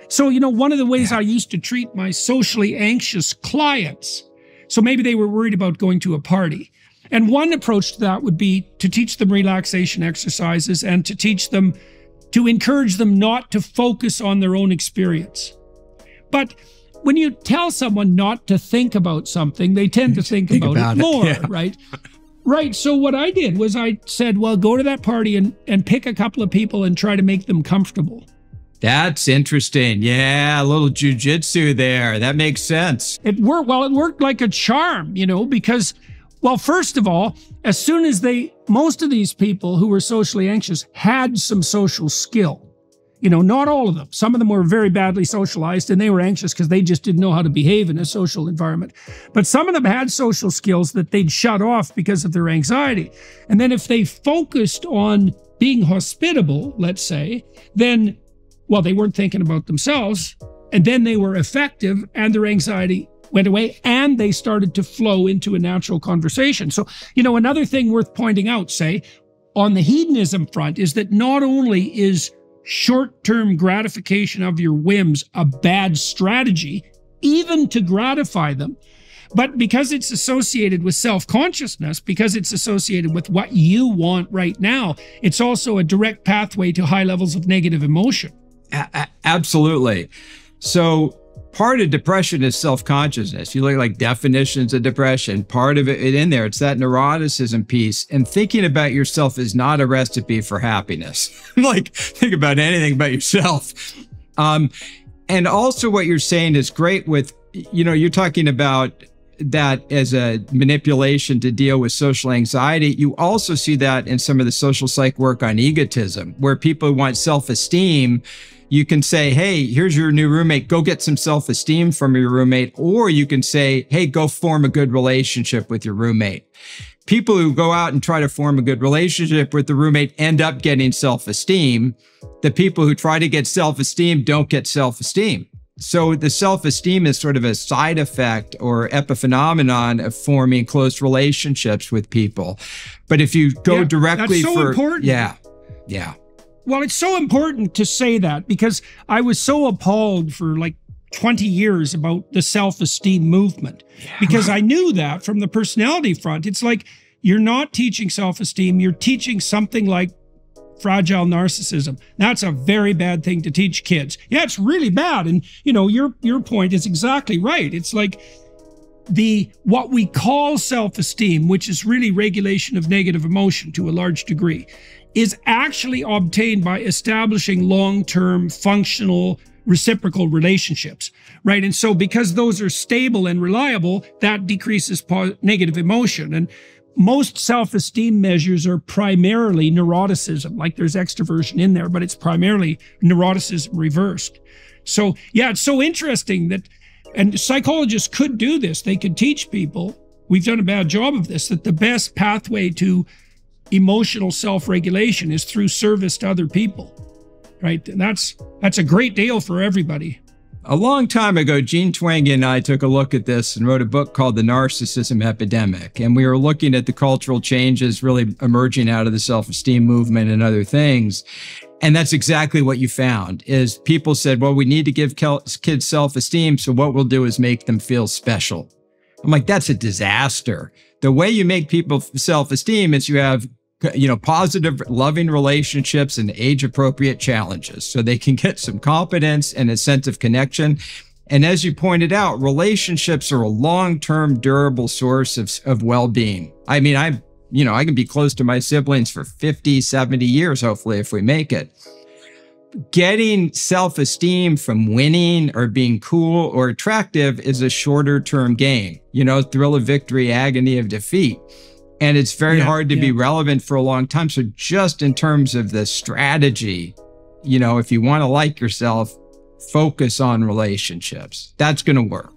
So, one of the ways I used to treat my socially anxious clients, so maybe they were worried about going to a party. And one approach to that would be to teach them relaxation exercises and to encourage them not to focus on their own experience. But when you tell someone not to think about something, they tend to think about it more, yeah. Right? Right. So what I did was I said, well, go to that party and pick a couple of people and try to make them comfortable. That's interesting. Yeah, a little jujitsu there. That makes sense. It worked like a charm, because, well, first of all, as soon as most of these people who were socially anxious had some social skill. Not all of them. Some of them were very badly socialized and they were anxious because they just didn't know how to behave in a social environment. But some of them had social skills that they'd shut off because of their anxiety. And then if they focused on being hospitable, let's say, then, well, they weren't thinking about themselves, and then they were effective and their anxiety went away and they started to flow into a natural conversation. So, another thing worth pointing out, say, on the hedonism front is that not only is short-term gratification of your whims a bad strategy, even to gratify them, but because it's associated with self-consciousness, because it's associated with what you want right now, it's also a direct pathway to high levels of negative emotion. Absolutely. So part of depression is self-consciousness. You look at like definitions of depression, part of it in there, it's that neuroticism piece. And thinking about yourself is not a recipe for happiness. Like, think about anything but yourself. And also what you're saying is great with, you're talking about that as a manipulation to deal with social anxiety. You also see that in some of the social psych work on egotism, where people want self-esteem. You can say, hey, here's your new roommate, go get some self-esteem from your roommate. Or you can say, hey, go form a good relationship with your roommate. People who go out and try to form a good relationship with the roommate end up getting self-esteem. The people who try to get self-esteem don't get self-esteem. So the self-esteem is sort of a side effect or epiphenomenon of forming close relationships with people. But if you go directly that's so important. Yeah. Well, it's so important to say that because I was so appalled for like 20 years about the self-esteem movement because I knew that from the personality front. It's like you're not teaching self-esteem, you're teaching something like fragile narcissism. That's a very bad thing to teach kids. Yeah, it's really bad. And your point is exactly right. It's like what we call self-esteem, which is really regulation of negative emotion to a large degree, is actually obtained by establishing long-term functional reciprocal relationships, right? And so because those are stable and reliable, that decreases negative emotion. And most self-esteem measures are primarily neuroticism, like there's extroversion in there, but it's primarily neuroticism reversed. So yeah, it's so interesting that, and psychologists could do this. They could teach people, we've done a bad job of this, that the best pathway to emotional self-regulation is through service to other people, right? And that's a great deal for everybody. A long time ago, Gene Twenge and I took a look at this and wrote a book called The Narcissism Epidemic. And we were looking at the cultural changes really emerging out of the self-esteem movement and other things. And that's exactly what you found is people said, well, we need to give kids self-esteem. So what we'll do is make them feel special. I'm like, that's a disaster. The way you make people self-esteem is you have positive, loving relationships and age-appropriate challenges so they can get some confidence and a sense of connection. And as you pointed out, relationships are a long-term, durable source of well-being. I mean, I can be close to my siblings for 50, 70 years, hopefully, if we make it. Getting self-esteem from winning or being cool or attractive is a shorter-term game. Thrill of victory, agony of defeat. And it's very hard to be relevant for a long time. So just in terms of the strategy, if you want to like yourself, focus on relationships. That's going to work.